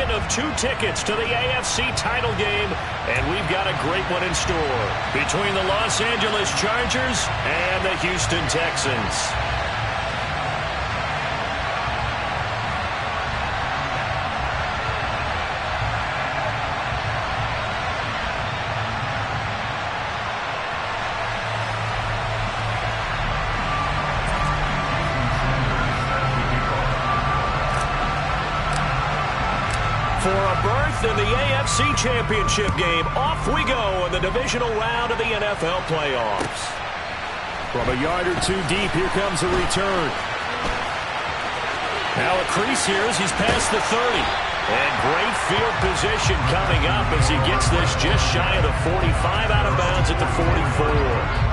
second of 2 tickets to the AFC title game, and we've got a great one in store between the Los Angeles Chargers and the Houston Texans. For a berth in the AFC Championship game, off we go in the divisional round of the NFL playoffs. From a yard or 2 deep, here comes a return. Now a crease here as he's past the 30. And great field position coming up as he gets this just shy of the 45, out of bounds at the 44.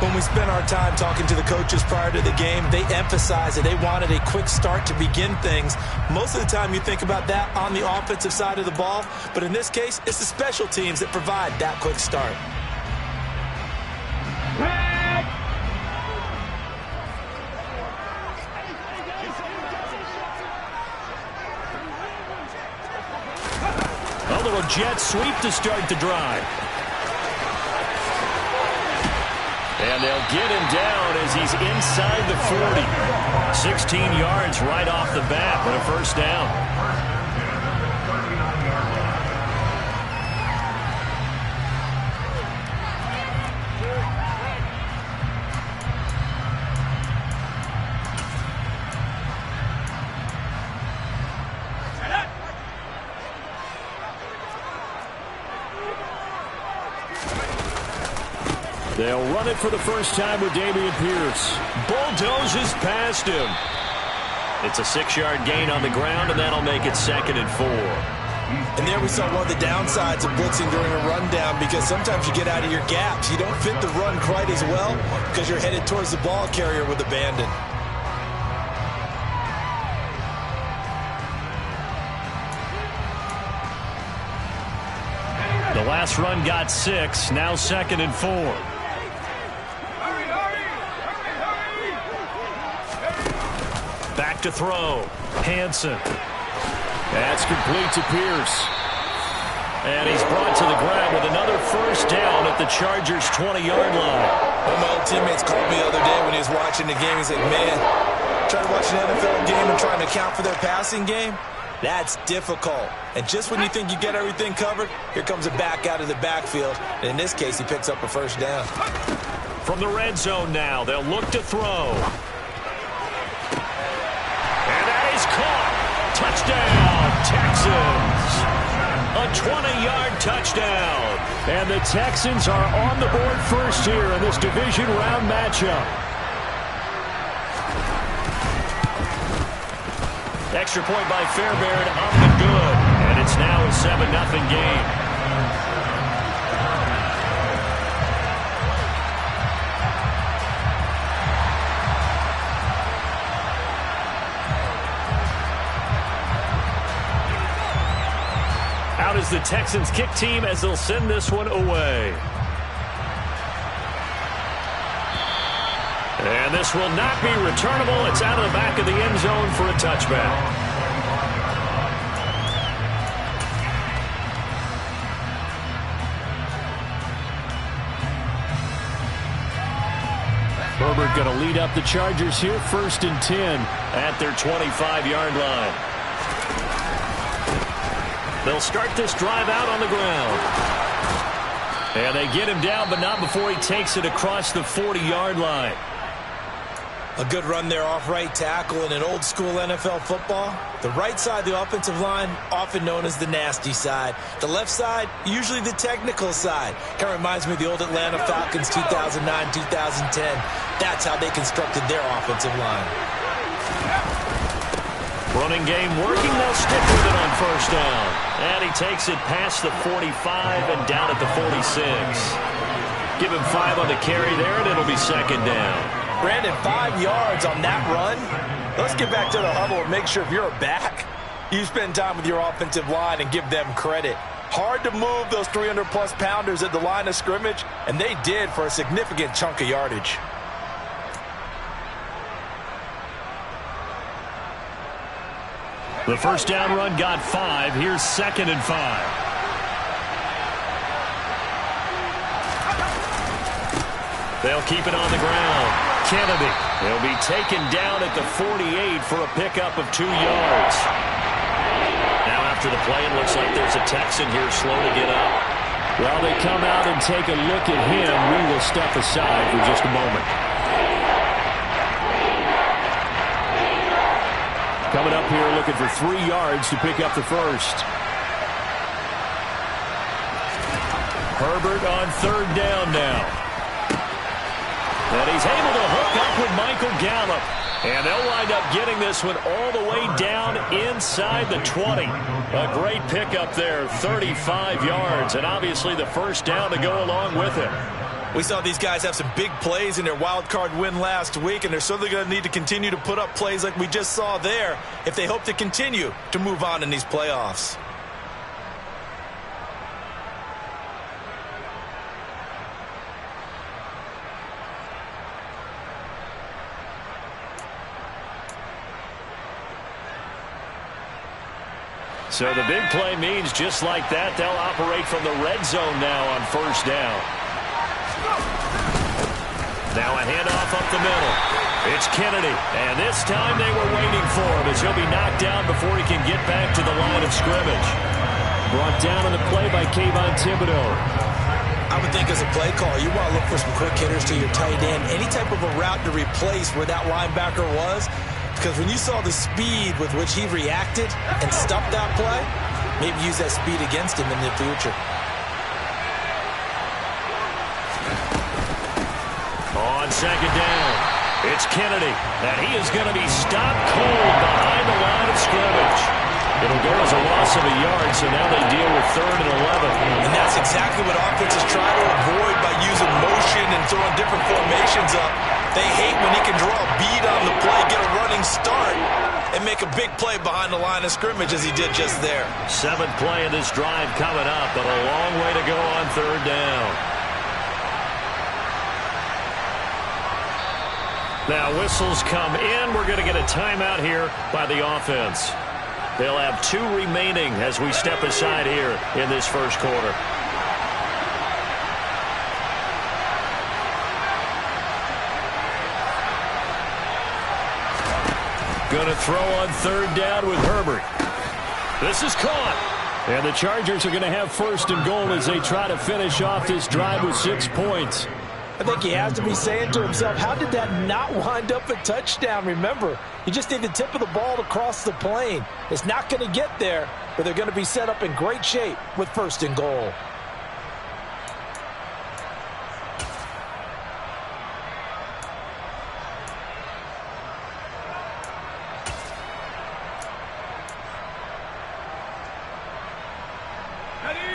When we spent our time talking to the coaches prior to the game, they emphasized that they wanted a quick start to begin things. Most of the time you think about that on the offensive side of the ball, but in this case, it's the special teams that provide that quick start. A little jet sweep to start the drive. And they'll get him down as he's inside the 40. 16 yards right off the bat, but a first down. They'll run it for the first time with Dameon Pierce. Bulldozes past him. It's a 6-yard gain on the ground, and that'll make it 2nd and 4. And there we saw one of the downsides of blitzing during a rundown, because sometimes you get out of your gaps. You don't fit the run quite as well because you're headed towards the ball carrier with abandon. The last run got 6, now 2nd and 4. Back to throw. Hansen. That's complete to Pierce. And he's brought to the ground with another first down at the Chargers' 20-yard line. One of my old teammates called me the other day when he was watching the game. He said, man, trying to watch an NFL game and trying to account for their passing game, that's difficult. And just when you think you get everything covered, here comes a back out of the backfield. And in this case, he picks up a first down. From the red zone now, they'll look to throw. And that is caught. Touchdown, Texans. A 20-yard touchdown. And the Texans are on the board first here in this division round matchup. Extra point by Fairbairn up and good. And it's now a 7-0 game. Out is the Texans kick team as they'll send this one away. And this will not be returnable. It's out of the back of the end zone for a touchback. Herbert going to lead up the Chargers here, 1st and 10 at their 25-yard line. They'll start this drive out on the ground. And they get him down, but not before he takes it across the 40-yard line. A good run there off right tackle in an old-school NFL football. The right side of the offensive line, often known as the nasty side. The left side, usually the technical side. Kind of reminds me of the old Atlanta Falcons 2009, 2010. That's how they constructed their offensive line. Running game working. They'll stick with it on first down. And he takes it past the 45 and down at the 46. Give him 5 on the carry there, and it'll be 2nd down. Brandon, 5 yards on that run. Let's get back to the huddle and make sure if you're a back, you spend time with your offensive line and give them credit. Hard to move those 300-plus pounders at the line of scrimmage, and they did for a significant chunk of yardage. The first down run got 5. Here's 2nd and 5. They'll keep it on the ground. Kennedy. He'll be taken down at the 48 for a pickup of 2 yards. Now after the play, it looks like there's a Texan here slow to get up. Well, they come out and take a look at him. We will step aside for just a moment. Coming up here looking for 3 yards to pick up the first. Herbert on 3rd down now. And he's able to hook up with Michael Gallup. And they'll wind up getting this one all the way down inside the 20. A great pickup there, 35 yards. And obviously the first down to go along with it. We saw these guys have some big plays in their wild card win last week, and they're certainly going to need to continue to put up plays like we just saw there if they hope to continue to move on in these playoffs. So the big play means just like that, they'll operate from the red zone now on 1st down. Now a handoff up the middle. It's Kennedy, and this time they were waiting for him as he'll be knocked down before he can get back to the line of scrimmage. Brought down on the play by Kayvon Thibodeau. I would think as a play call, you want to look for some quick hitters to your tight end. Any type of a route to replace where that linebacker was. Because when you saw the speed with which he reacted and stopped that play, maybe use that speed against him in the future. On 2nd down, it's Kennedy, and he is going to be stopped cold behind the line of scrimmage. It'll go as a loss of a yard, so now they deal with 3rd and 11. And that's exactly what offenses try to avoid by using motion and throwing different formations up. They hate when he can draw a bead on the play, get a running start, and make a big play behind the line of scrimmage as he did just there. 7th play of this drive coming up, but a long way to go on 3rd down. Now whistles come in. We're going to get a timeout here by the offense. They'll have 2 remaining as we step aside here in this first quarter. Going to throw on 3rd down with Herbert. This is caught. And the Chargers are going to have 1st and goal as they try to finish off this drive with 6 points. I think he has to be saying to himself, how did that not wind up a touchdown? Remember, you just need the tip of the ball to cross the plane. It's not going to get there, but they're going to be set up in great shape with 1st and goal.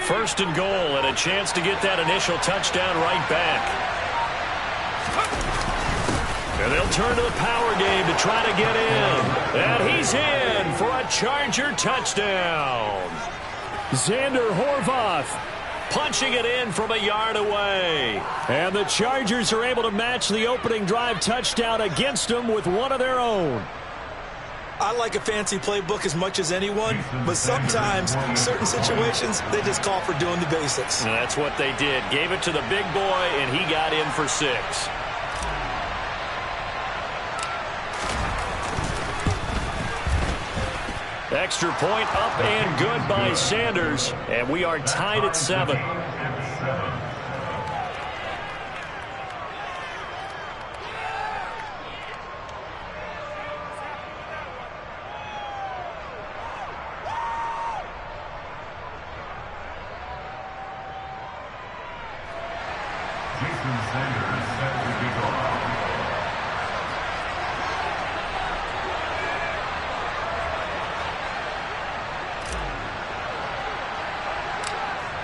First and goal, and a chance to get that initial touchdown right back. And they'll turn to the power game to try to get in. And he's in for a Charger touchdown. Xander Horvath punching it in from a yard away. And the Chargers are able to match the opening drive touchdown against them with one of their own. I like a fancy playbook as much as anyone, but sometimes, certain situations, they just call for doing the basics. And that's what they did. Gave it to the big boy, and he got in for 6. Extra point up and good by Sanders, and we are tied at 7.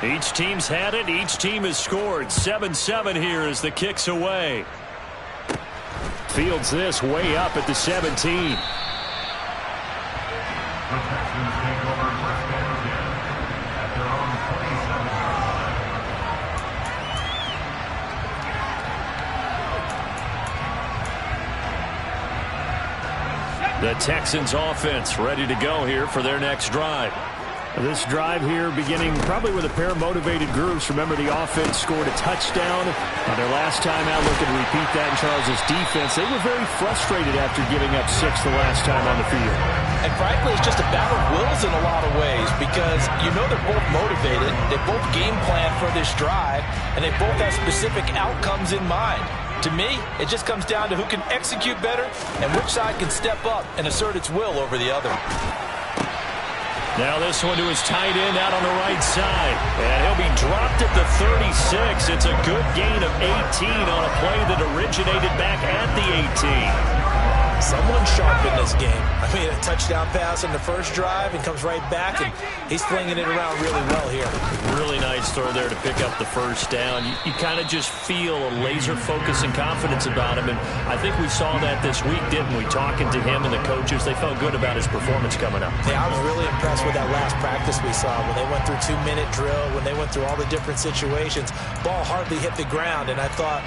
Each team's had it. Each team has scored. 7-7 here as the kick's away. Fields this way up at the 17. The Texans offense ready to go here for their next drive. This drive here beginning probably with a pair of motivated groups. Remember, the offense scored a touchdown on their last time out. Looking to repeat that in Charles' defense. They were very frustrated after giving up 6 the last time on the field. And frankly, it's just a battle of wills in a lot of ways because you know they're both motivated. They both game plan for this drive, and they both have specific outcomes in mind. To me, it just comes down to who can execute better and which side can step up and assert its will over the other. Now this one to his tight end out on the right side. And he'll be dropped at the 36. It's a good gain of 18 on a play that originated back at the 18. Someone sharp in this game. I mean, a touchdown pass on the first drive and comes right back, and he's flinging it around really well here. Really nice throw there to pick up the first down. You kind of just feel a laser focus and confidence about him, and I think we saw that this week, didn't we? Talking to him and the coaches, they felt good about his performance coming up. Yeah, I was really impressed with that last practice we saw when they went through 2-minute drill, when they went through all the different situations. Ball hardly hit the ground, and I thought,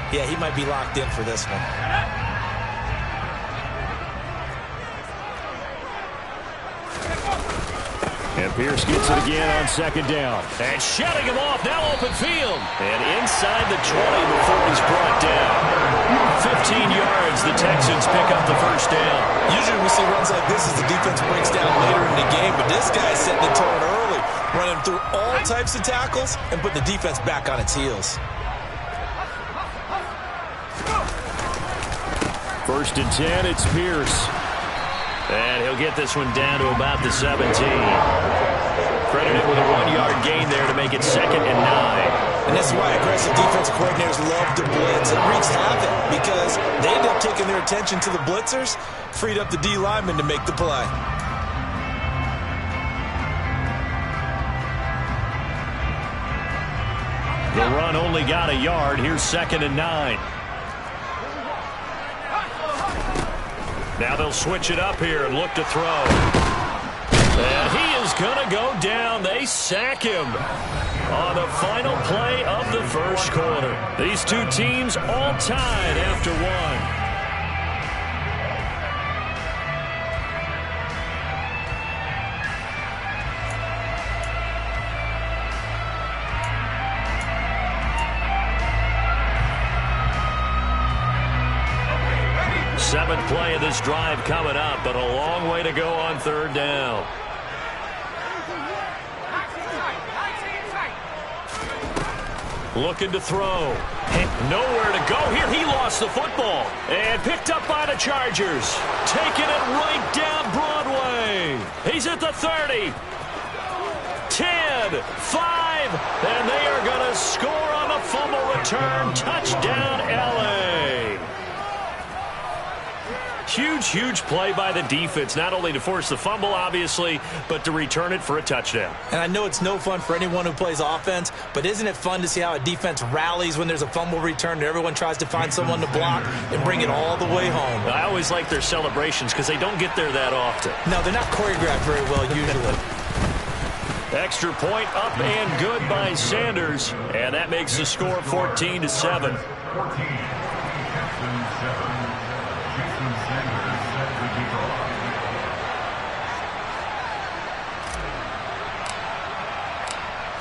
yeah, he might be locked in for this one. And Pierce gets it again on second down. And shutting him off, now open field. And inside the 20 before he's brought down. 15 yards, the Texans pick up the first down. Usually we see runs like this as the defense breaks down later in the game, but this guy's setting the tone early, running through all types of tackles and putting the defense back on its heels. First and 10, it's Pierce. And he'll get this one down to about the 17. Credited with a 1-yard gain there to make it 2nd and 9. And this is why aggressive defensive coordinators love to blitz. It wreaks havoc because they end up taking their attention to the blitzers, freed up the D lineman to make the play. The run only got a yard. Here's 2nd and 9. Now they'll switch it up here and look to throw. And he is going to go down. They sack him on the final play of the first quarter. These two teams all tied after one. Seventh play of this drive coming up, but a long way to go on third down. Looking to throw. Nowhere to go here. He lost the football. And picked up by the Chargers. Taking it right down Broadway. He's at the 30. 10, 5, and they are going to score on the fumble return. Touchdown, L.A. Huge play by the defense, not only to force the fumble, obviously, but to return it for a touchdown. And I know it's no fun for anyone who plays offense, but isn't it fun to see how a defense rallies when there's a fumble return and everyone tries to find someone to block and bring it all the way home? I always like their celebrations because they don't get there that often. No, they're not choreographed very well usually. Extra point up and good by Sanders, and that makes the score 14-7.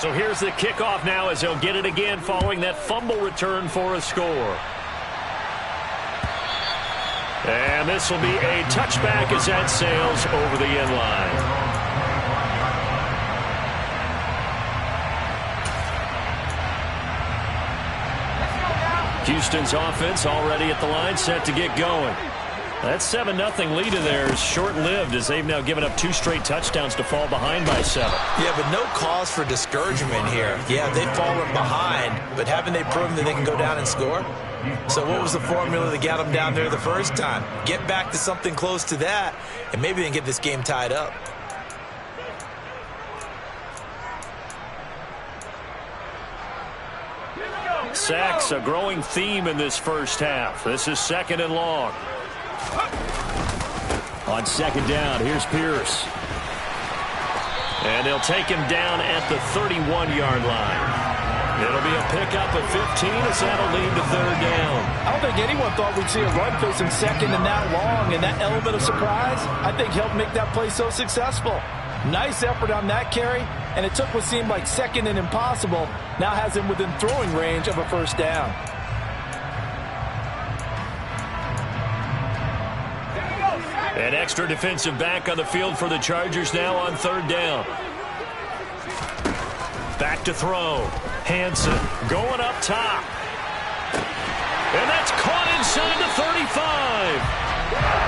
So here's the kickoff now as they'll get it again following that fumble return for a score. And this will be a touchback as that sails over the end line. Houston's offense already at the line, set to get going. That 7-0 lead of theirs is short-lived as they've now given up 2 straight touchdowns to fall behind by 7. Yeah, but no cause for discouragement here. Yeah, they've fallen behind, but haven't they proven that they can go down and score? So what was the formula that got them down there the first time? Get back to something close to that, and maybe they can get this game tied up. Sacks, a growing theme in this first half. This is 2nd and long. On 2nd down, here's Pierce. And they'll take him down at the 31-yard line. It'll be a pickup of 15 as that'll lead to third down. I don't think anyone thought we'd see a run facing second and that long, and that element of surprise, I think, helped make that play so successful. Nice effort on that carry, and it took what seemed like second and impossible, now has him within throwing range of a first down. An extra defensive back on the field for the Chargers now on third down. Back to throw. Hansen going up top. And that's caught inside the 35.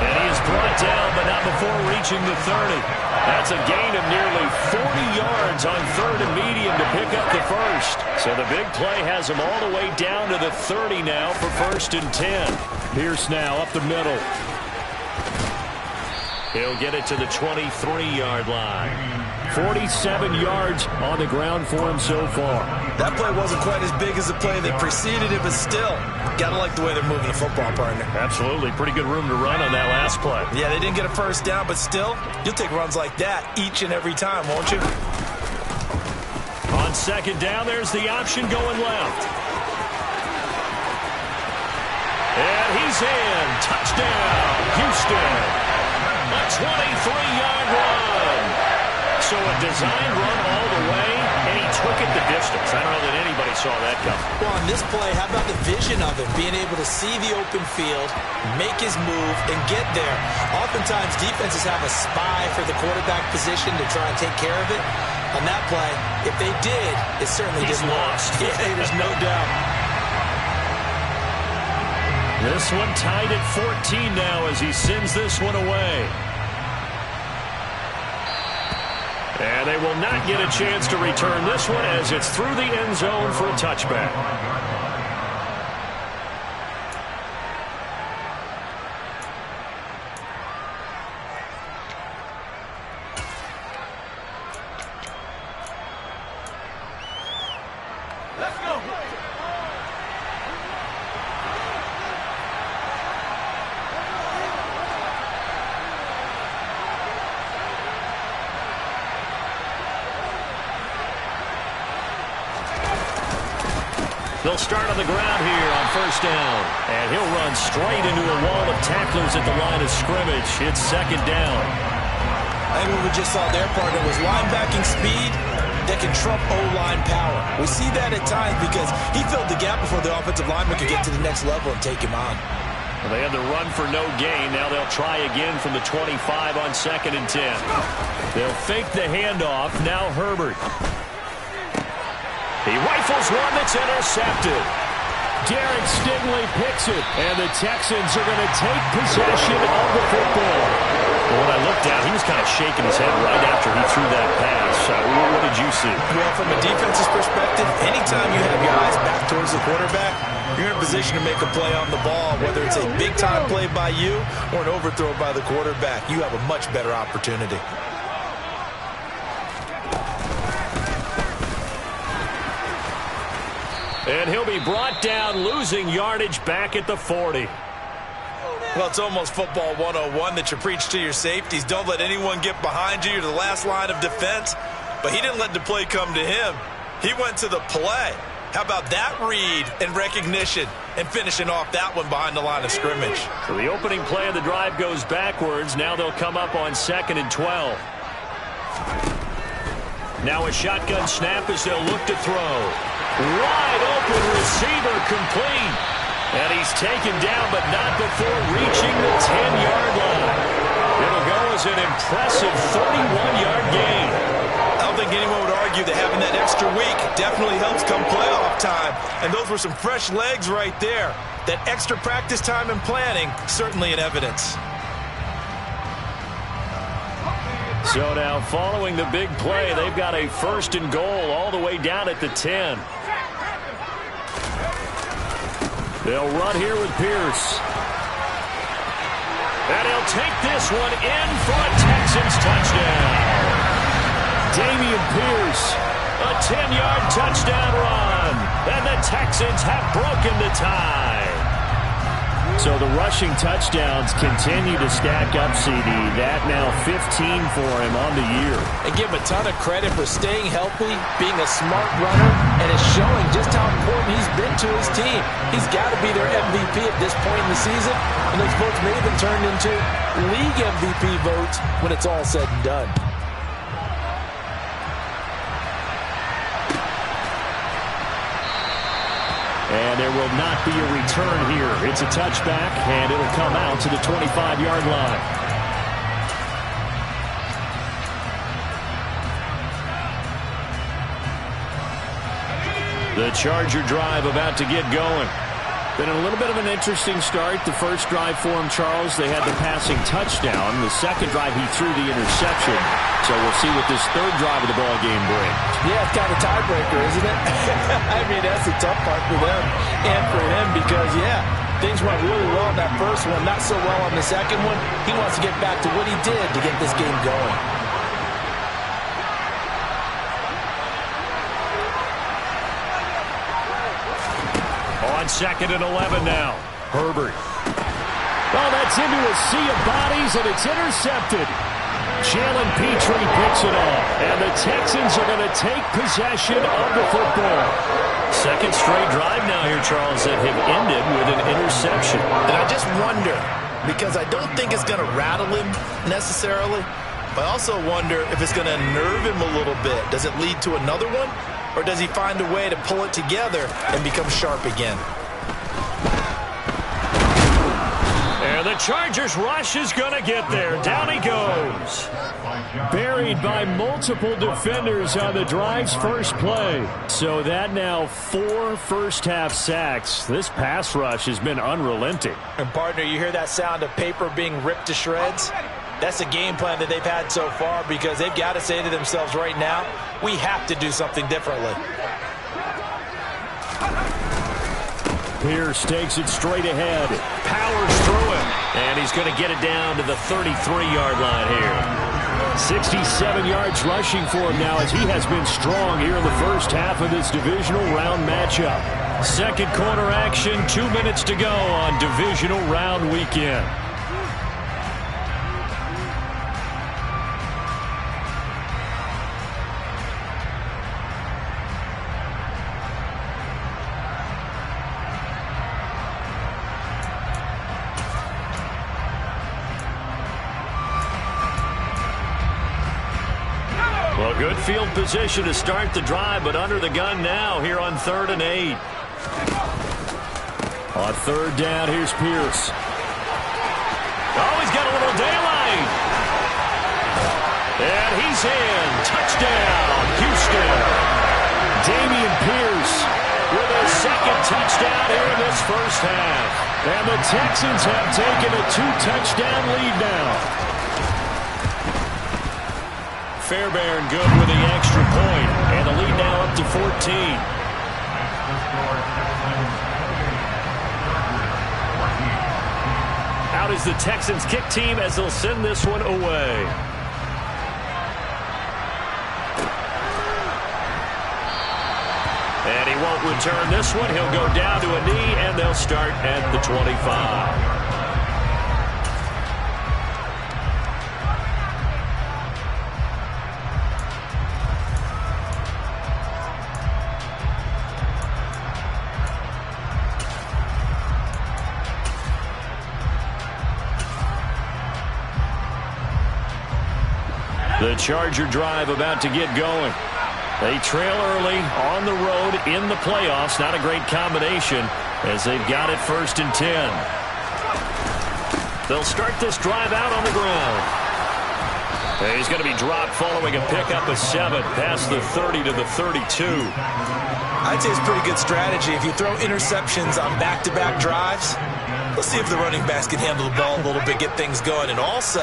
And he is brought down, but not before reaching the 30. That's a gain of nearly 40 yards on third and medium to pick up the first. So the big play has him all the way down to the 30 now for first and 10. Pierce now up the middle. He'll get it to the 23-yard line. 47 yards on the ground for him so far. That play wasn't quite as big as the play that preceded it, but still, gotta like the way they're moving the football, partner. Absolutely. Pretty good room to run on that last play. Yeah, they didn't get a first down, but still, you'll take runs like that each and every time, won't you? On second down, there's the option going left. And he's in. Touchdown, Houston. A 23-yard run. So a designed run all the way, and he took it the distance. I don't know that anybody saw that coming. Well, on this play, how about the vision of him, being able to see the open field, make his move, and get there. Oftentimes, defenses have a spy for the quarterback position to try and take care of it. On that play, if they did, it certainly didn't lost. Yeah, there's no doubt. This one tied at 14 now as he sends this one away. And they will not get a chance to return this one as it's through the end zone for a touchback. Let's go. They'll start on the ground here on first down. And he'll run straight into a wall of tacklers at the line of scrimmage. It's second down. I think what we just saw there, partner, was linebacking speed that can trump O-line power. We see that at times because he filled the gap before the offensive lineman could get to the next level and take him on. Well, they had the run for no gain. Now they'll try again from the 25 on second and 10. They'll fake the handoff. Now Herbert. He rifles one that's intercepted. Derek Stingley picks it, and the Texans are going to take possession of the football. Well, when I looked down, he was kind of shaking his head right after he threw that pass. What did you see? Well, from a defense's perspective, anytime you have your eyes back towards the quarterback, you're in a position to make a play on the ball, whether it's a big-time play by you or an overthrow by the quarterback. You have a much better opportunity. And he'll be brought down, losing yardage back at the 40. Well, it's almost football 101 that you preach to your safeties. Don't let anyone get behind you. You're the last line of defense. But he didn't let the play come to him. He went to the play. How about that read and recognition and finishing off that one behind the line of scrimmage? So the opening play of the drive goes backwards. Now they'll come up on second and 12. Now a shotgun snap as they'll look to throw. Wide open receiver complete. And he's taken down, but not before reaching the 10-yard line. It'll go as an impressive 31-yard gain. I don't think anyone would argue that having that extra week definitely helps come playoff time. And those were some fresh legs right there. That extra practice time and planning, certainly in evidence. So now following the big play, they've got a first and goal all the way down at the 10. They'll run here with Pierce. And he'll take this one in for a Texans touchdown. Dameon Pierce, a 10-yard touchdown run. And the Texans have broken the tie. So the rushing touchdowns continue to stack up, CD. That now 15 for him on the year. And give him a ton of credit for staying healthy, being a smart runner, and it's showing just how important he's been to his team. He's got to be their MVP at this point in the season, and those votes may have been turned into league MVP votes when it's all said and done. And there will not be a return here. It's a touchback, and it'll come out to the 25-yard line. The Charger drive about to get going. Been a little bit of an interesting start. The first drive for him, Charles, they had the passing touchdown. The second drive, he threw the interception. So we'll see what this third drive of the ball game brings. Yeah, it's kind of a tiebreaker, isn't it? I mean, that's the tough part for them and for him because, yeah, things went really well in that first one, not so well on the second one. He wants to get back to what he did to get this game going. On 2nd and 11 now. Herbert. Oh, that's into a sea of bodies, and it's intercepted. Jalen Petrie picks it off, and the Texans are going to take possession of the football. Second straight drive now here, Charles, that have ended with an interception. And I just wonder, because I don't think it's going to rattle him necessarily, but I also wonder if it's going to nerve him a little bit. Does it lead to another one? Or does he find a way to pull it together and become sharp again? And the Chargers rush is going to get there. Down he goes. Buried by multiple defenders on the drive's first play. So that now 4 first-half sacks. This pass rush has been unrelenting. And, partner, you hear that sound of paper being ripped to shreds? That's a game plan that they've had so far because they've got to say to themselves right now, we have to do something differently. Pierce takes it straight ahead. Powers through him. And he's going to get it down to the 33-yard line here. 67 yards rushing for him now as he has been strong here in the first half of this divisional round matchup. Second quarter action, 2 minutes to go on divisional round weekend. Well, good field position to start the drive, but under the gun now here on 3rd and 8. On 3rd down, here's Pierce. Oh, he's got a little daylight. And he's in. Touchdown, Houston. Dameon Pierce with a second touchdown here in this first half. And the Texans have taken a 2-touchdown lead now. Fairbairn good with the extra point, and the lead now up to 14. Out is the Texans kick team as they'll send this one away. And he won't return this one. He'll go down to a knee, and they'll start at the 25. The Charger drive about to get going. They trail early on the road in the playoffs. Not a great combination as they've got it 1st and 10. They'll start this drive out on the ground. And he's going to be dropped following a pickup of 7 past the 30 to the 32. I'd say it's pretty good strategy. If you throw interceptions on back-to-back drives, let's see if the running backs can handle the ball a little bit, get things going. And also,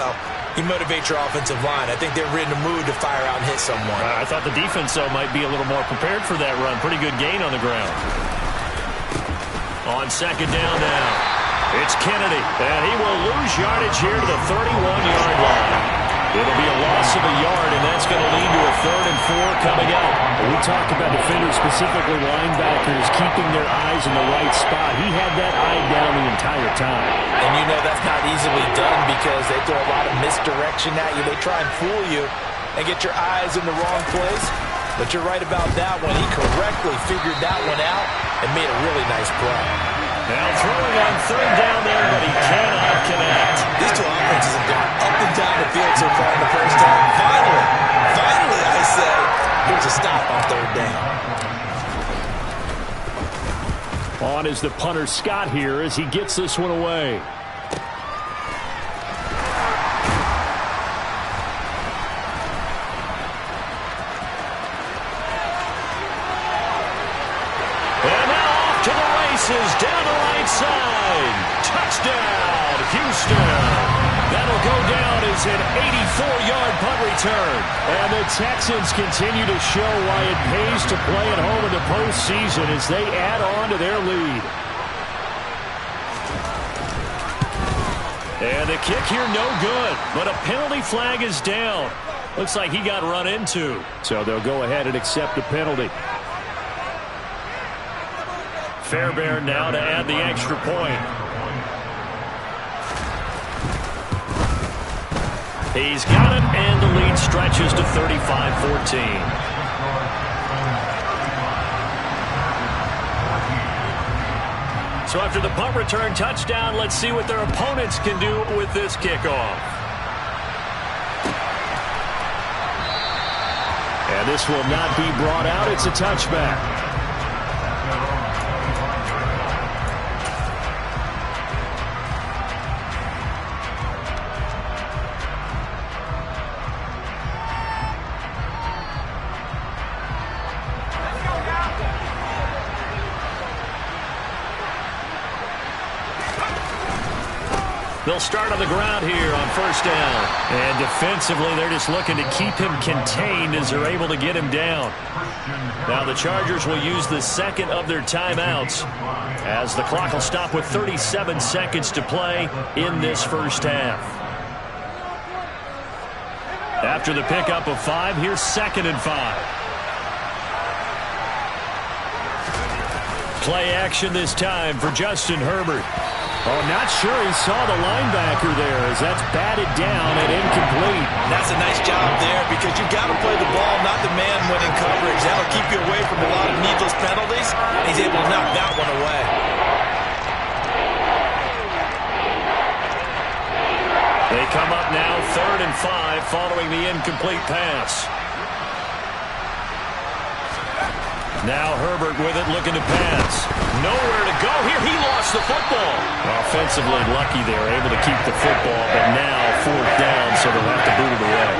you motivate your offensive line. I think they're in the mood to fire out and hit someone. I thought the defense, though, might be a little more prepared for that run. Pretty good gain on the ground. On 2nd down now, it's Kennedy, and he will lose yardage here to the 31-yard line. It'll be a loss of a yard, and that's going to lead to a 3rd and 4 coming up. We talk about defenders, specifically linebackers, keeping their eyes in the right spot. He had that eye down the entire time. And you know that's not easily done because they throw a lot of misdirection at you. They try and fool you and get your eyes in the wrong place. But you're right about that one. He correctly figured that one out and made a really nice play. Now throwing on third down there, but he cannot connect. These two offenses have gone up and down the field so far in the first half. Finally, I say, here's a stop on third down. On is the punter Scott here as he gets this one away. Down the right side. Touchdown, Houston. That'll go down as an 84-yard punt return. And the Texans continue to show why it pays to play at home in the postseason as they add on to their lead. And the kick here no good, but a penalty flag is down. Looks like he got run into. So they'll go ahead and accept the penalty. Fairbairn now to add the extra point. He's got it, and the lead stretches to 35-14. So after the punt return touchdown, let's see what their opponents can do with this kickoff. And this will not be brought out. It's a touchback. They'll start on the ground here on first down. And defensively, they're just looking to keep him contained as they're able to get him down. Now the Chargers will use the second of their timeouts as the clock will stop with 37 seconds to play in this first half. After the pickup of 5, here's 2nd and 5. Play action this time for Justin Herbert. Oh, not sure he saw the linebacker there as that's batted down and incomplete. That's a nice job there because you've got to play the ball, not the man when in coverage. That'll keep you away from a lot of needless penalties, and he's able to knock that one away. They come up now 3rd and 5 following the incomplete pass. Now Herbert with it, looking to pass. Nowhere to go here. He lost the football. Offensively lucky they were able to keep the football, but now 4th down, so they'll have to boot it away.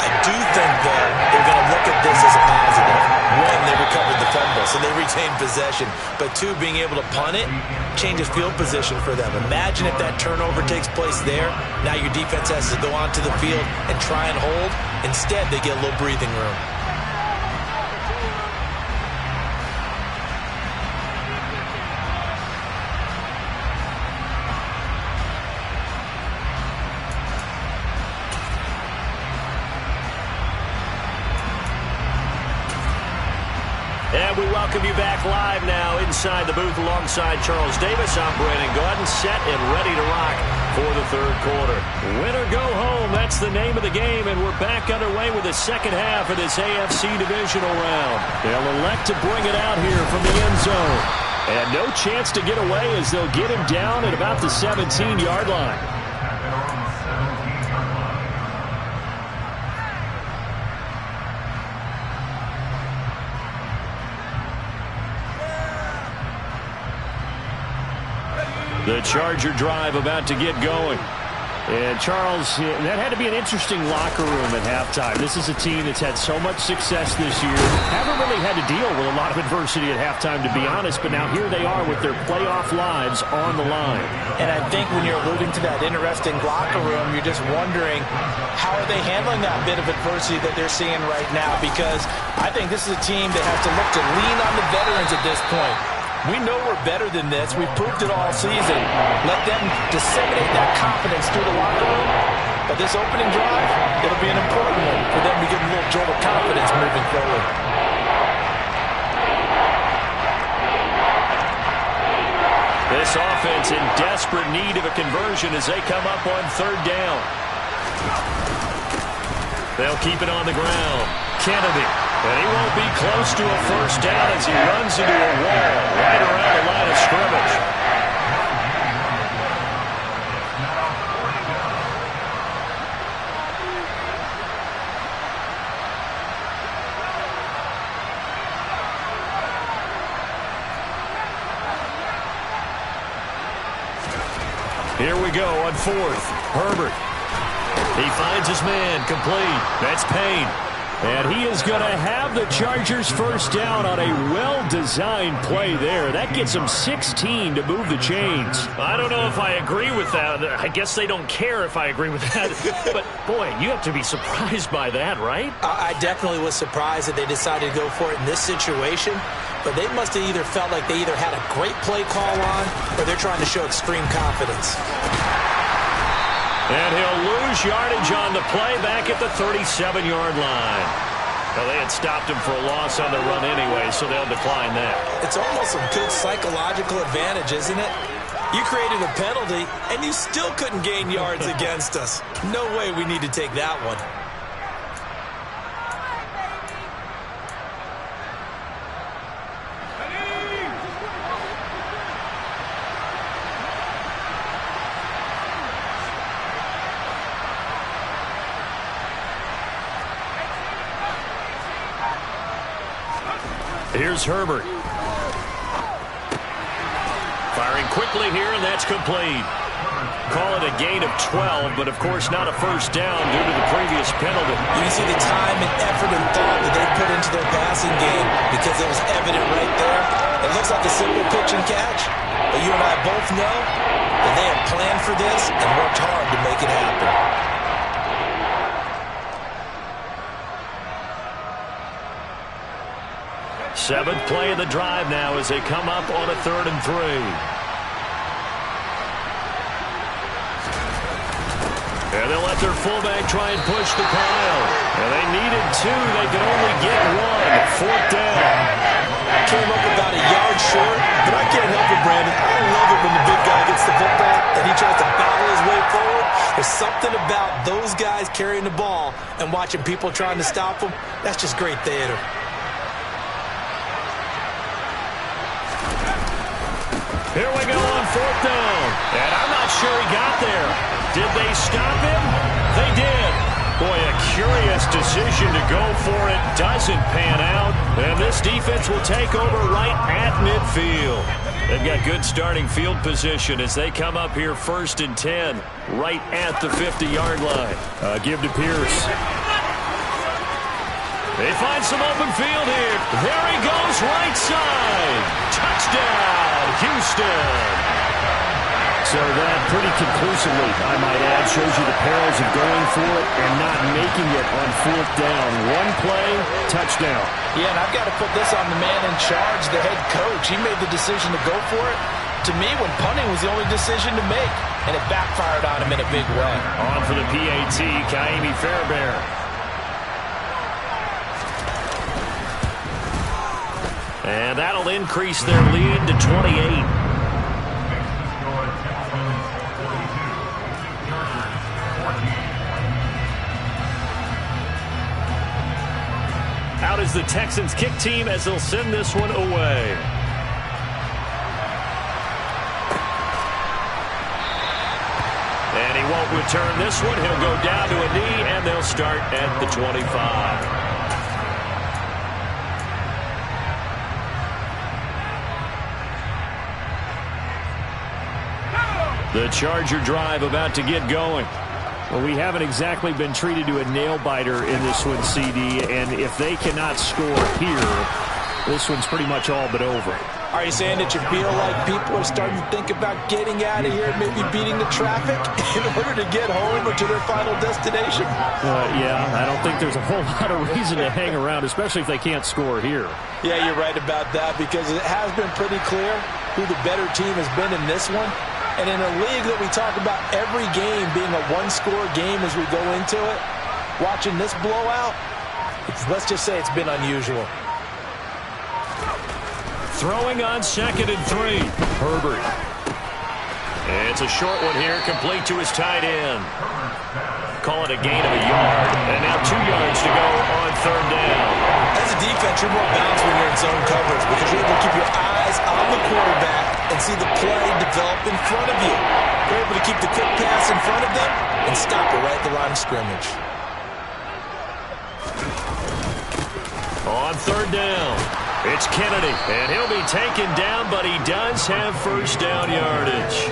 I do think, though, they're going to look at this as a positive. 1, they recovered the fumble, so they retained possession. But 2, being able to punt it changes field position for them. Imagine if that turnover takes place there. Now your defense has to go onto the field and try and hold. Instead, they get a little breathing room. And we welcome you back live now inside the booth alongside Charles Davis. I'm Brandon Gaudin, set and ready to rock for the 3rd quarter. Win or go home, that's the name of the game, and we're back underway with the second half of this AFC divisional round. They'll elect to bring it out here from the end zone. And no chance to get away as they'll get him down at about the 17-yard line. The Charger drive about to get going. And Charles, that had to be an interesting locker room at halftime. This is a team that's had so much success this year. Haven't really had to deal with a lot of adversity at halftime, to be honest. But now here they are with their playoff lives on the line. And I think when you're alluding to that interesting locker room, you're just wondering how are they handling that bit of adversity that they're seeing right now? Because I think this is a team that has to look to lean on the veterans at this point. We know we're better than this. We've proved it all season. Let them disseminate that confidence through the locker room. But this opening drive, it'll be an important one for them to get a little jolt of confidence moving forward. This offense in desperate need of a conversion as they come up on third down. They'll keep it on the ground. Kennedy. And he won't be close to a first down as he runs into a wall right around the line of scrimmage. Here we go on fourth. Herbert. He finds his man, complete. That's Payne. And he is going to have the Chargers first down on a well-designed play there. That gets them 16 to move the chains. I don't know if I agree with that. I guess they don't care if I agree with that. But, boy, you have to be surprised by that, right? I definitely was surprised that they decided to go for it in this situation. But they must have either felt like they either had a great play call on or they're trying to show extreme confidence. And he'll lose yardage on the play back at the 37-yard line. Well, they had stopped him for a loss on the run anyway, so they'll decline that. It's almost a good psychological advantage, isn't it? You created a penalty, and you still couldn't gain yards against us. No way we need to take that one. Here's Herbert. Firing quickly here, and that's complete. Call it a gain of 12, but of course not a first down due to the previous penalty. You can see the time and effort and thought that they put into their passing game because it was evident right there. It looks like a simple pitch and catch, but you and I both know that they have planned for this and worked hard to make it happen. Seventh play of the drive now as they come up on a 3rd and 3. And they'll let their fullback try and push the pile. And they needed 2. They could only get 1. 4th down. Came up about a yard short, but I can't help it, Brandon. I love it when the big guy gets the football and he tries to battle his way forward. There's something about those guys carrying the ball and watching people trying to stop them. That's just great theater. Here we go on 4th down. And I'm not sure he got there. Did they stop him? They did. Boy, a curious decision to go for it. Doesn't pan out. And this defense will take over right at midfield. They've got good starting field position as they come up here 1st and 10. Right at the 50-yard line. Give to Pierce. They find some open field here. There he goes, right side. Touchdown, Houston. So that pretty conclusively, I might add, shows you the perils of going for it and not making it on 4th down. One play, touchdown. Yeah, and I've got to put this on the man in charge, the head coach. He made the decision to go for it. To me, when punting was the only decision to make, and it backfired on him in a big way. On for the PAT, Kaimi Fairbairn. And that'll increase their lead to 28. Out is the Texans kick team as they'll send this one away. And he won't return this one. He'll go down to a knee, and they'll start at the 25. The Charger drive about to get going. Well, we haven't exactly been treated to a nail-biter in this one, CD, and if they cannot score here, this one's pretty much all but over. Are you saying that you feel like people are starting to think about getting out of here, maybe beating the traffic in order to get home or to their final destination? Yeah, I don't think there's a whole lot of reason to hang around, especially if they can't score here. Yeah, you're right about that because it has been pretty clear who the better team has been in this one. And in a league that we talk about every game being a one-score game as we go into it, watching this blowout, let's just say it's been unusual. Throwing on 2nd and 3. Herbert. It's a short one here, complete to his tight end. Call it a gain of a yard. And now 2 yards to go on third down. As a defense, you're more balanced when you're in zone coverage because you're able to keep your eyes on the quarterback and see the play develop in front of you. You're able to keep the quick pass in front of them and stop it right at the line of scrimmage. On third down, it's Kennedy, and he'll be taken down, but he does have first down yardage.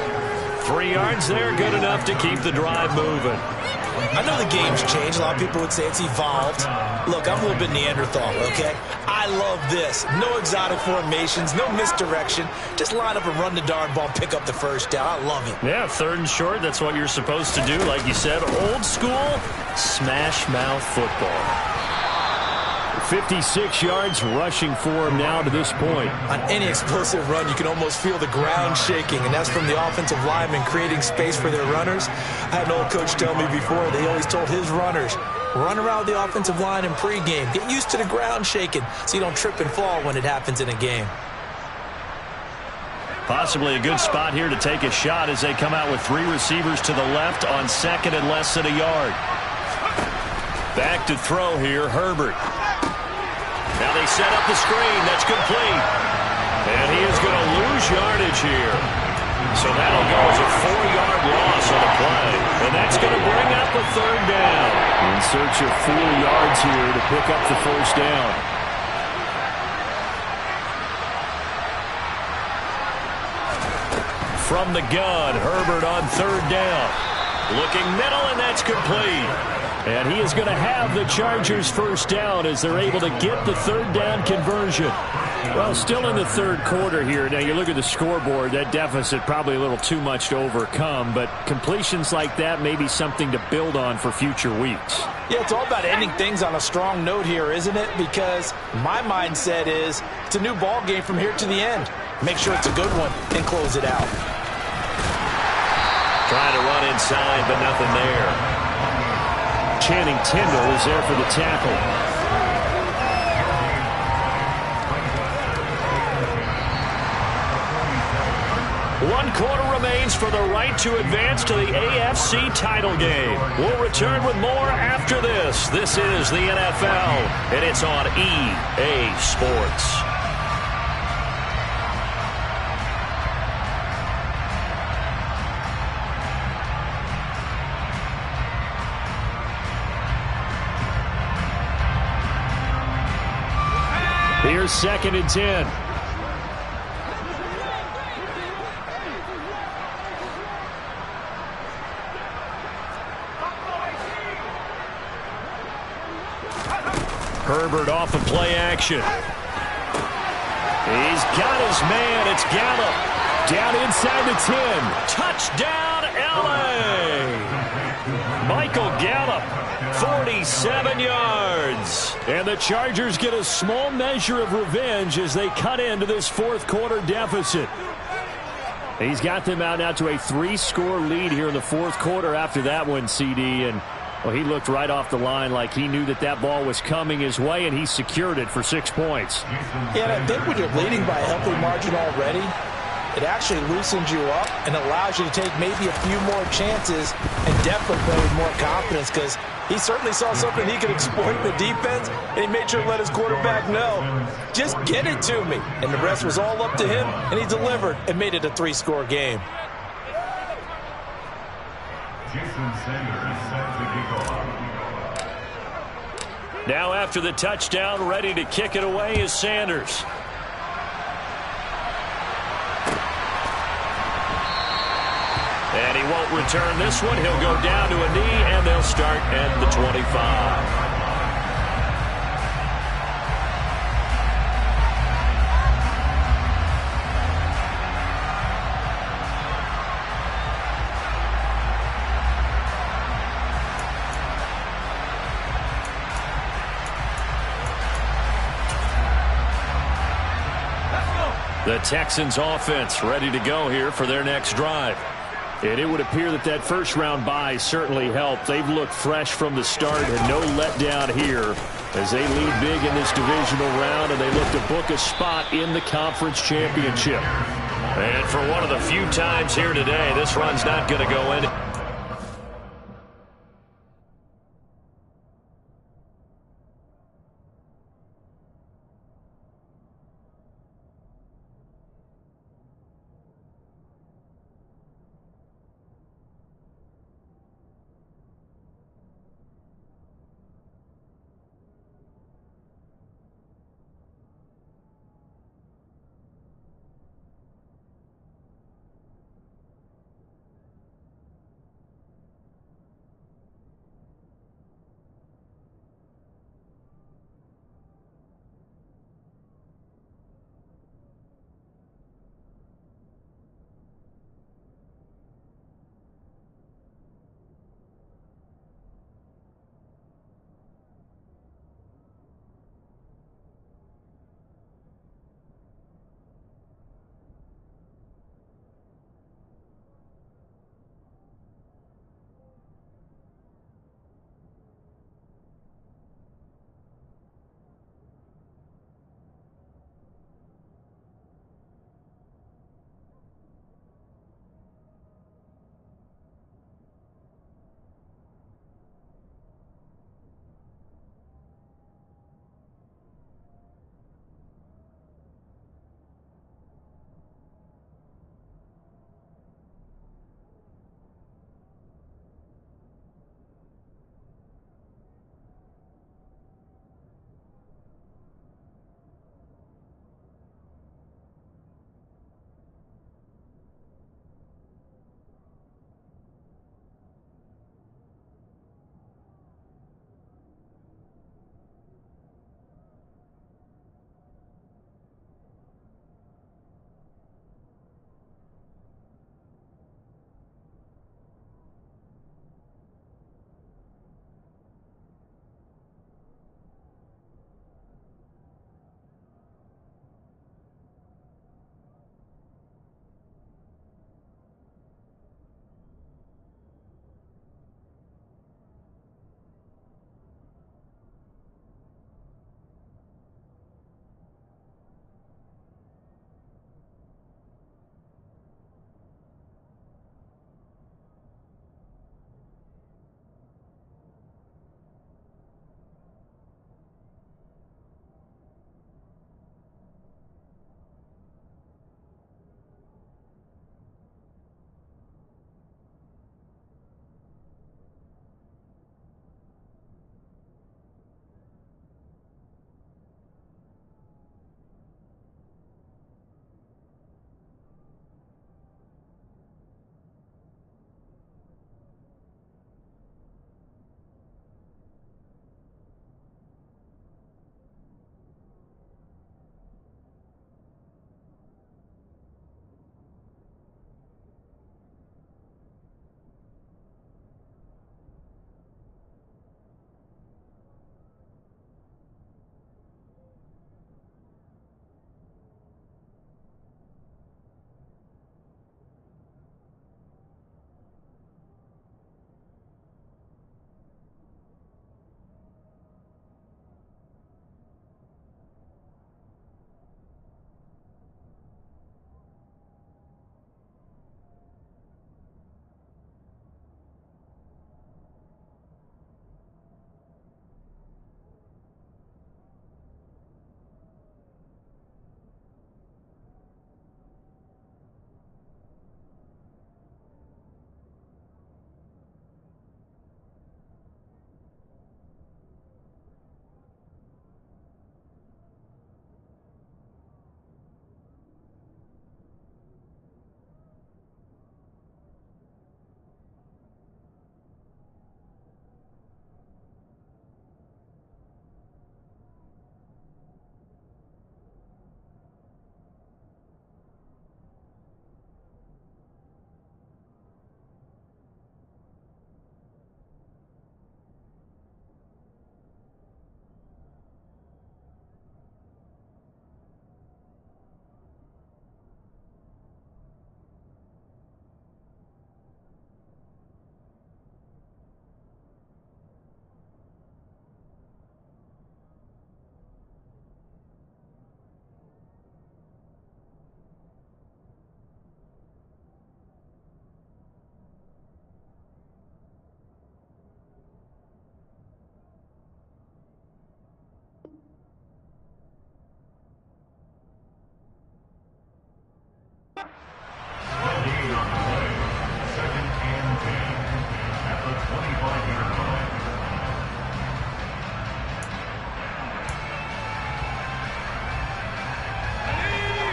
3 yards there, good enough to keep the drive moving. I know the game's changed. A lot of people would say it's evolved. Look, I'm a little bit Neanderthal, okay? I love this. No exotic formations, no misdirection. Just line up and run the darn ball and pick up the first down. I love it. Yeah, third and short, that's what you're supposed to do. Like you said, old school, smash mouth football. 56 yards rushing for him now to this point. On any explosive run, you can almost feel the ground shaking, and that's from the offensive linemen creating space for their runners. I had an old coach tell me before, they always told his runners, run around the offensive line in pregame. Get used to the ground shaking so you don't trip and fall when it happens in a game. Possibly a good spot here to take a shot as they come out with 3 receivers to the left on second and less than a yard. Back to throw here, Herbert. Now they set up the screen. That's complete. And he is going to lose yardage here. So that'll go as a 4-yard loss on the play. And that's going to bring up a third down. In search of 4 yards here to pick up the first down. From the gun, Herbert on third down. Looking middle, and that's complete. And he is going to have the Chargers first down as they're able to get the third down conversion. Well, still in the third quarter here. Now, you look at the scoreboard, that deficit probably a little too much to overcome, but completions like that may be something to build on for future weeks. Yeah, it's all about ending things on a strong note here, isn't it? Because my mindset is it's a new ball game from here to the end. Make sure it's a good one and close it out. Trying to run inside, but nothing there. Channing Tindall is there for the tackle. One quarter remains for the right to advance to the AFC title game. We'll return with more after this. This is the NFL, and it's on EA Sports. Here's 2nd and 10. Herbert off of play action. He's got his man. It's Gallup. Down inside the 10. Touchdown, L.A. Michael Gallup. 47 yards. And the Chargers get a small measure of revenge as they cut into this fourth quarter deficit. He's got them out now to a 3-score lead here in the fourth quarter after that one, CD. And well, he looked right off the line like he knew that that ball was coming his way, and he secured it for 6 points. Yeah, and I think when you're leading by a healthy margin already, it actually loosens you up and allows you to take maybe a few more chances and definitely play with more confidence because he certainly saw something he could exploit in the defense, and he made sure to let his quarterback know, just get it to me. And the rest was all up to him, and he delivered and made it a 3-score game. Now after the touchdown, ready to kick it away is Sanders. And he won't return this one. He'll go down to a knee, and they'll start at the 25. The Texans offense ready to go here for their next drive. And it would appear that that first-round bye certainly helped. They've looked fresh from the start and no letdown here as they lead big in this divisional round, and they look to book a spot in the conference championship. And for one of the few times here today, this run's not going to go in.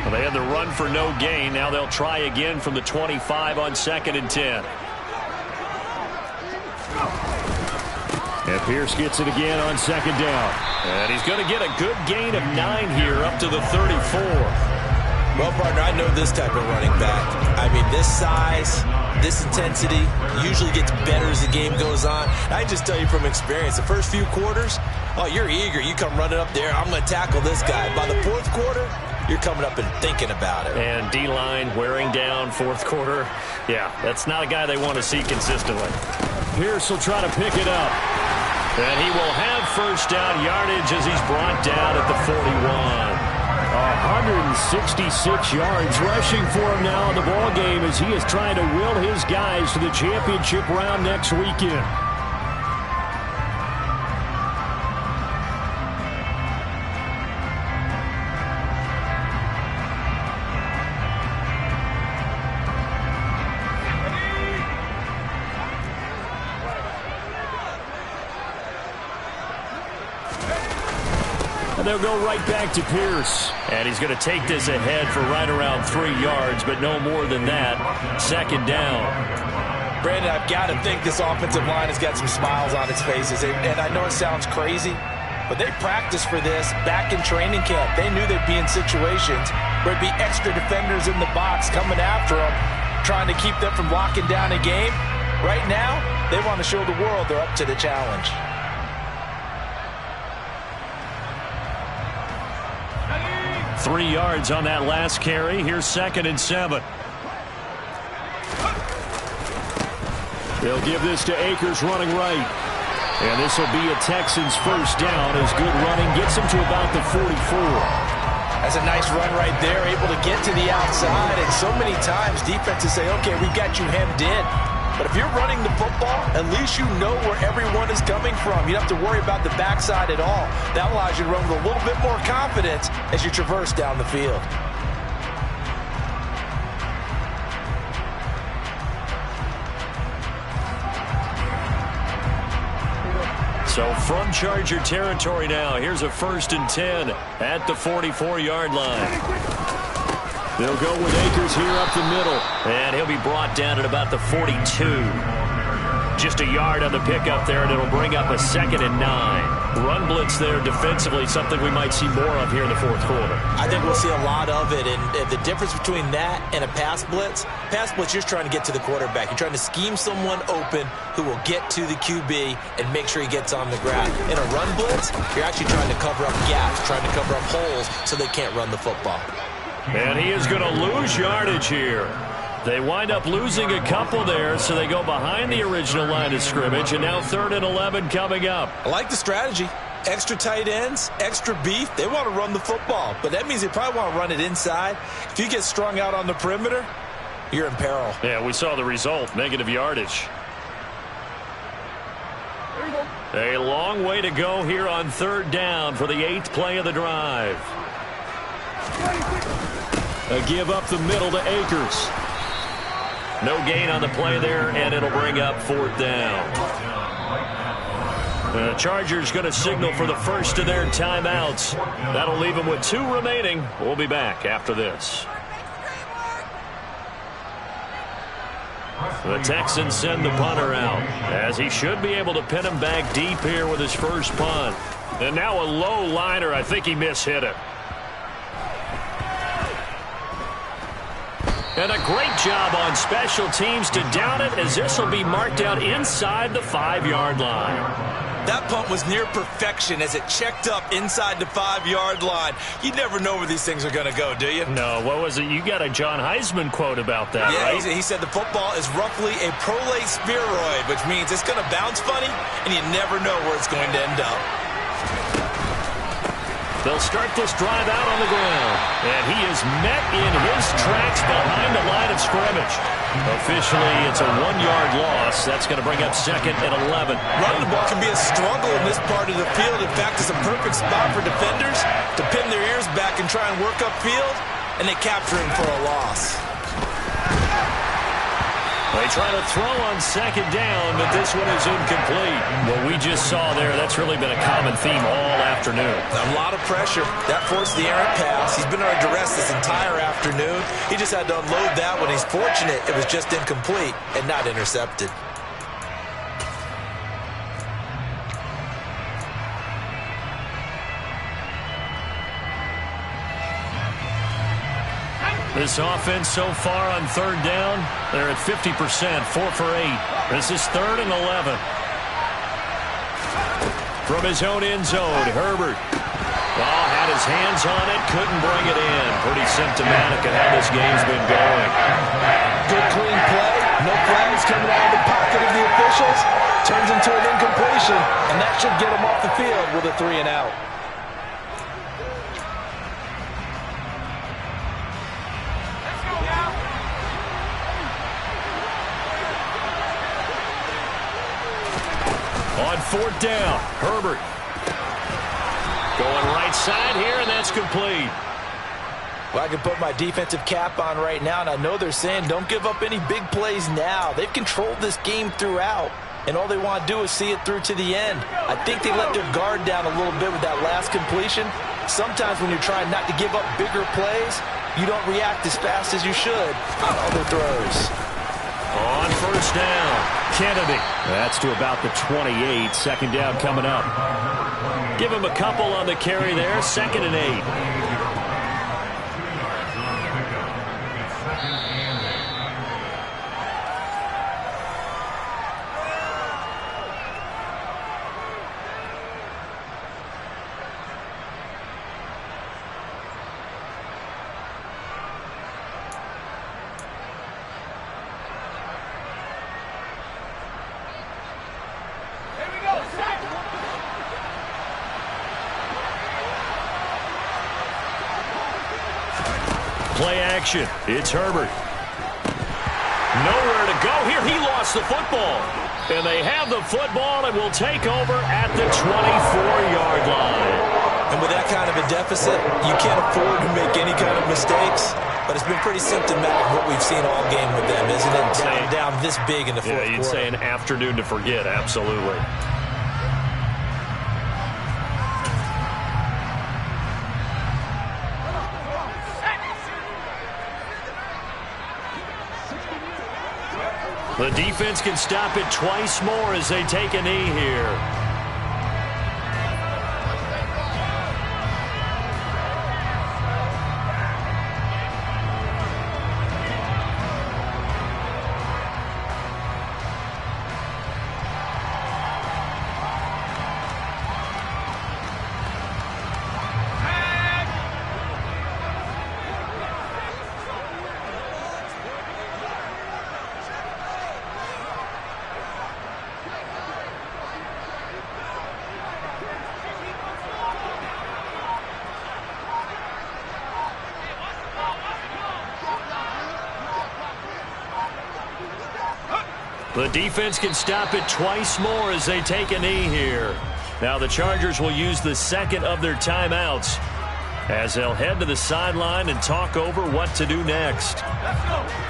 Well, they had the run for no gain. Now they'll try again from the 25 on 2nd and 10. And Pierce gets it again on 2nd down. And he's going to get a good gain of 9 here up to the 34. Well, partner, I know this type of running back. I mean, this size, this intensity usually gets better as the game goes on. I just tell you from experience, the first few quarters, oh, you're eager. You come running up there, I'm going to tackle this guy. By the 4th quarter, you're coming up and thinking about it. And D-line wearing down 4th quarter. Yeah, that's not a guy they want to see consistently. Pierce will try to pick it up. And he will have first down yardage as he's brought down at the 41. 166 yards rushing for him now in the ball game as he is trying to will his guys to the championship round next weekend. They'll go right back to Pierce. And he's going to take this ahead for right around 3 yards, but no more than that. 2nd down. Brandon, I've got to think this offensive line has got some smiles on its faces. And I know it sounds crazy, but they practiced for this back in training camp. They knew they'd be in situations where there'd be extra defenders in the box coming after them, trying to keep them from locking down a game. Right now, they want to show the world they're up to the challenge. 3 yards on that last carry. Here's 2nd and 7. They'll give this to Akers running right. And this will be a Texans first down as good running gets them to about the 44. That's a nice run right there, able to get to the outside. And so many times defenses say, okay, we got you hemmed in. But if you're running the football, at least you know where everyone is coming from. You don't have to worry about the backside at all. That allows you to run with a little bit more confidence as you traverse down the field. So from Charger territory now, here's a 1st and 10 at the 44-yard line. They'll go with Akers here up the middle. And he'll be brought down at about the 42. Just a yard on the pickup there, and it'll bring up a 2nd and 9. Run blitz there defensively, something we might see more of here in the 4th quarter. I think we'll see a lot of it. And the difference between that and a pass blitz, you're trying to get to the quarterback. You're trying to scheme someone open who will get to the QB and make sure he gets on the ground. In a run blitz, you're actually trying to cover up gaps, trying to cover up holes so they can't run the football. And he is going to lose yardage here. They wind up losing a couple there, so they go behind the original line of scrimmage, and now 3rd and 11 coming up. I like the strategy. Extra tight ends, extra beef. They want to run the football, but that means they probably want to run it inside. If you get strung out on the perimeter, you're in peril. Yeah, we saw the result, negative yardage. A long way to go here on 3rd down for the 8th play of the drive. A give up the middle to Akers. No gain on the play there, and it'll bring up 4th down. The Chargers going to signal for the first of their timeouts. That'll leave them with 2 remaining. We'll be back after this. The Texans send the punter out, as he should be able to pin him back deep here with his first punt. And now a low liner. I think he mishit it. And a great job on special teams to down it, as this will be marked out inside the 5-yard line. That punt was near perfection as it checked up inside the 5-yard line. You never know where these things are going to go, do you? No, what was it? You got a John Heisman quote about that, yeah, right? He said the football is roughly a prolate spheroid, which means it's going to bounce funny, and you never know where it's going to end up. They'll start this drive out on the ground. And he is met in his tracks behind the line of scrimmage. Officially, it's a 1-yard loss. That's going to bring up 2nd and 11. Running the ball can be a struggle in this part of the field. In fact, it's a perfect spot for defenders to pin their ears back and try and work upfield, and they capture him for a loss. They try to throw on second down, but this one is incomplete. What we just saw there, that's really been a common theme all afternoon. A lot of pressure. That forced the errant pass. He's been under duress this entire afternoon. He just had to unload that one. He's fortunate it was just incomplete and not intercepted. This offense so far on third down, they're at 50%, 4 for 8. This is 3rd and 11. From his own end zone, Herbert. Oh, had his hands on it, couldn't bring it in. Pretty symptomatic of how this game's been going. Good clean play. No flags coming out of the pocket of the officials. Turns into an incompletion, and that should get him off the field with a 3 and out. On 4th down, Herbert. Going right side here, and that's complete. Well, I can put my defensive cap on right now, and I know they're saying don't give up any big plays now. They've controlled this game throughout, and all they want to do is see it through to the end. I think they let their guard down a little bit with that last completion. Sometimes when you're trying not to give up bigger plays, you don't react as fast as you should on other throws. On 1st down, Kennedy. That's to about the 28. 2nd down coming up. Give him a couple on the carry there. 2nd and 8. Play action. It's Herbert. Nowhere to go here. He lost the football. And they have the football and will take over at the 24-yard line. And with that kind of a deficit, you can't afford to make any kind of mistakes. But it's been pretty symptomatic of what we've seen all game with them, isn't it? Down this big in the fourth quarter. You'd say an afternoon to forget. Absolutely. The defense can stop it twice more as they take a knee here. The defense can stop it twice more as they take a knee here. Now the Chargers will use the 2nd of their timeouts as they'll head to the sideline and talk over what to do next.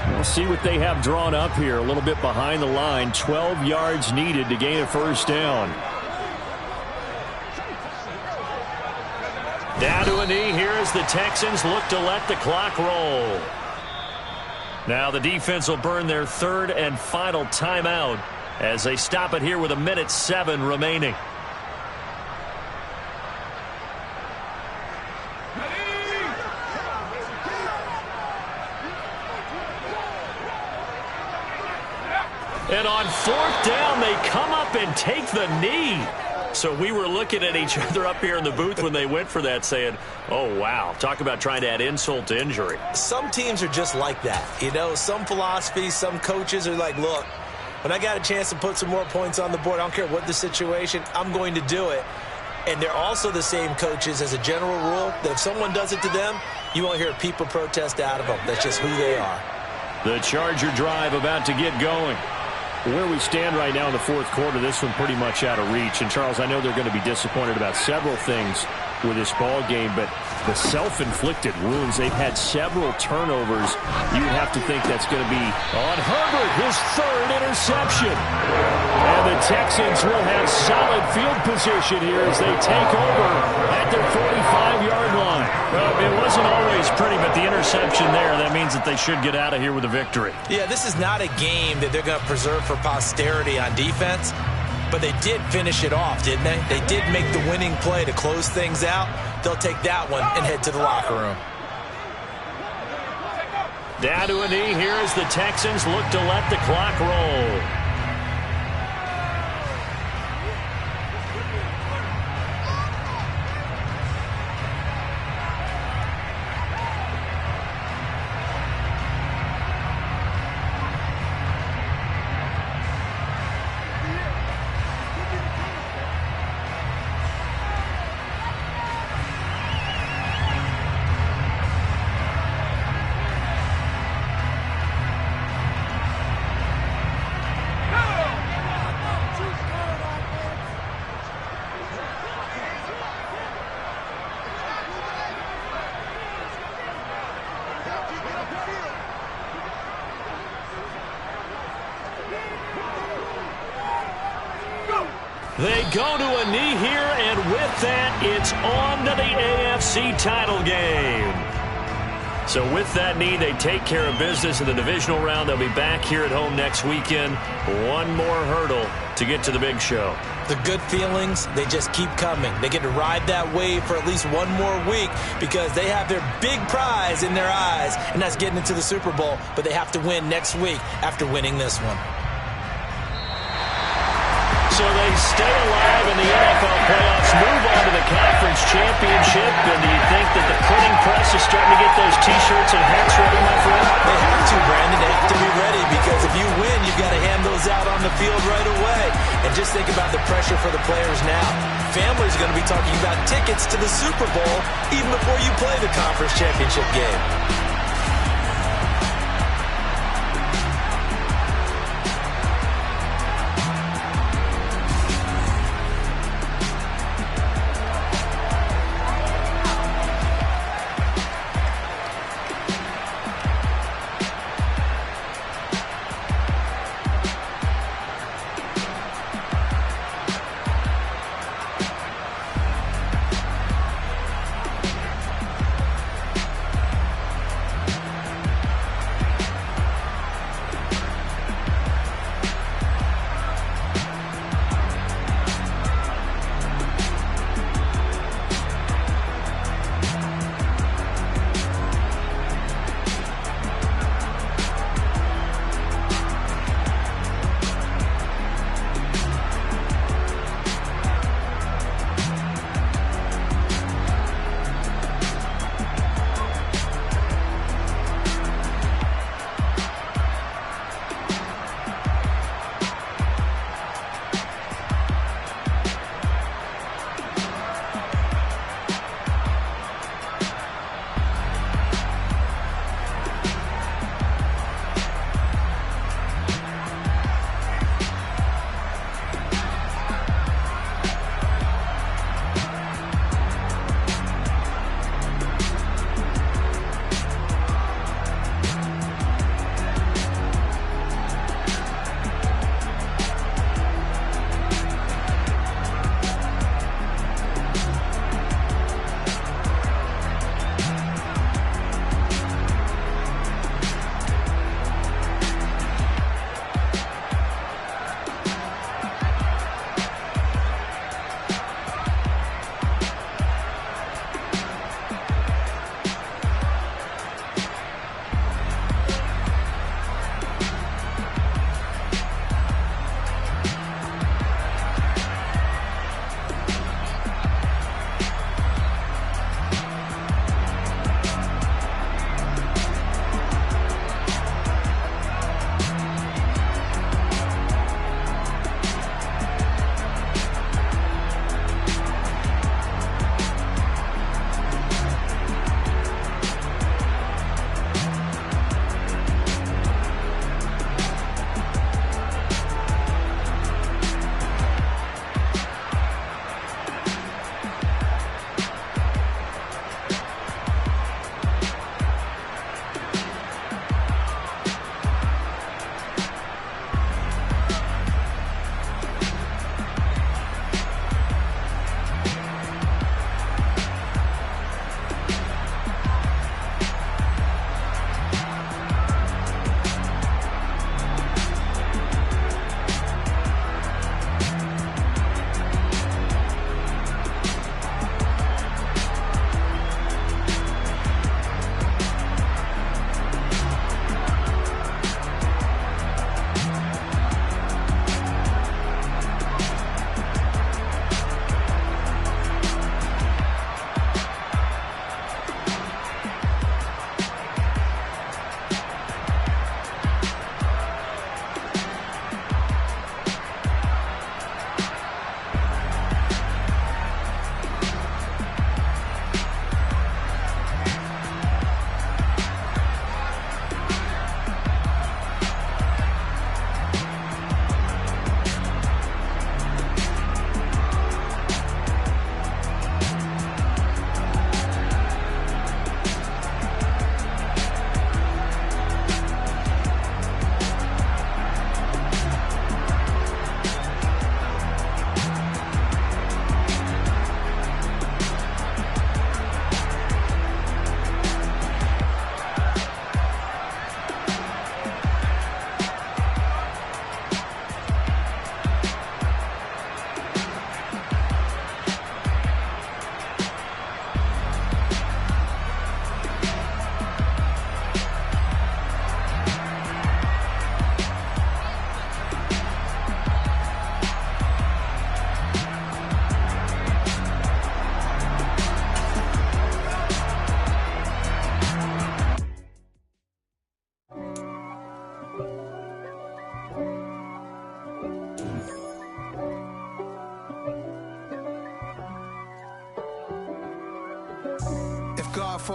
We'll see what they have drawn up here. A little bit behind the line. 12 yards needed to gain a 1st down. Down to a knee here as the Texans look to let the clock roll. Now the defense will burn their 3rd and final timeout as they stop it here with 1:07 remaining. And on 4th down, they come up and take the knee. So we were looking at each other up here in the booth when they went for that saying, oh, wow, talk about trying to add insult to injury. Some teams are just like that. You know, some philosophies, some coaches are like, look, when I got a chance to put some more points on the board, I don't care what the situation, I'm going to do it. And they're also the same coaches as a general rule that if someone does it to them, you won't hear a peep of protest out of them. That's just who they are. The Charger drive about to get going. Where we stand right now in the 4th quarter, this one pretty much out of reach. And, Charles, I know they're going to be disappointed about several things. with this ball game, but the self-inflicted wounds, they've had several turnovers. You'd have to think that's going to be on Herbert, his third interception. And the Texans will have solid field position here as they take over at their 45-yard line. Well, it wasn't always pretty, but the interception there, that means that they should get out of here with a victory. Yeah, this is not a game that they're going to preserve for posterity on defense, but they did finish it off, didn't they? They did make the winning play to close things out. They'll take that one and head to the locker room. Down to a knee here as the Texans look to let the clock roll. They go to a knee here, and with that, it's on to the AFC title game. So with that knee, they take care of business in the divisional round. They'll be back here at home next weekend. One more hurdle to get to the big show. The good feelings, they just keep coming. They get to ride that wave for at least one more week because they have their big prize in their eyes, and that's getting into the Super Bowl. But they have to win next week after winning this one. So they stay alive in the NFL playoffs, move on to the conference championship. And do you think that the printing press is starting to get those T-shirts and hats ready, my friend? They have to, Brandon. They have to be ready because if you win, you've got to hand those out on the field right away. And just think about the pressure for the players now. Families are going to be talking about tickets to the Super Bowl even before you play the conference championship game.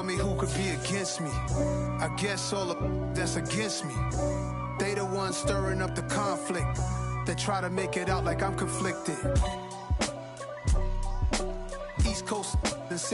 for me, who could be against me? I guess all the that's against me. They the ones stirring up the conflict. They try to make it out like I'm conflicted. East Coast